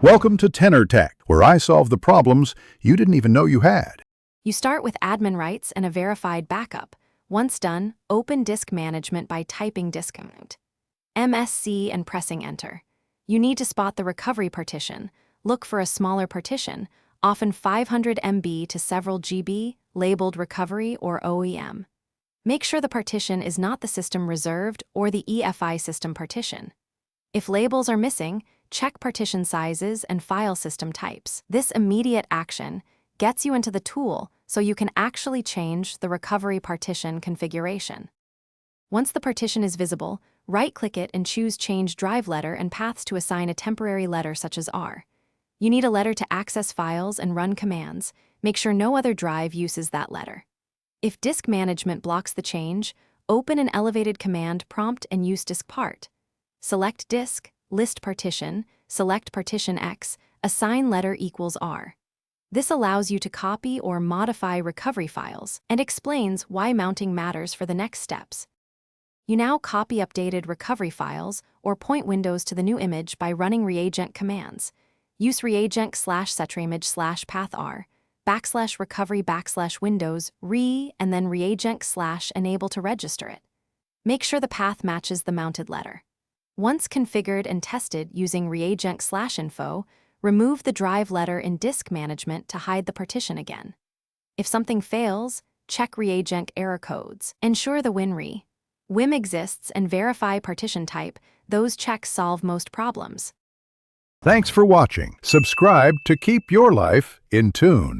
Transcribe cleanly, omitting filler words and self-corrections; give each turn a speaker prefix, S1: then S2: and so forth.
S1: Welcome to Tenor Tech, where I solve the problems you didn't even know you had.
S2: You start with admin rights and a verified backup. Once done, open disk management by typing disk command, MSC, and pressing enter. You need to spot the recovery partition. Look for a smaller partition, often 500 MB to several GB, labeled recovery or OEM. Make sure the partition is not the system reserved or the EFI system partition. If labels are missing, check partition sizes and file system types. This immediate action gets you into the tool so you can actually change the recovery partition configuration. Once the partition is visible, right-click it and choose Change Drive Letter and Paths to assign a temporary letter such as R. You need a letter to access files and run commands. Make sure no other drive uses that letter. If disk management blocks the change, open an elevated command prompt and use disk part. Select disk, list partition, select partition X, assign letter equals R. This allows you to copy or modify recovery files and explains why mounting matters for the next steps. You now copy updated recovery files or point windows to the new image by running reagent commands. Use reagent /setrimage/path_r, \recovery\windows, and then reagent /enable to register it. Make sure the path matches the mounted letter. Once configured and tested using reagent /info, remove the drive letter in disk management to hide the partition again. If something fails, check reagent error codes. Ensure the WIM exists and verify partition type. Those checks solve most problems.
S1: Thanks for watching. Subscribe to keep your life in tune.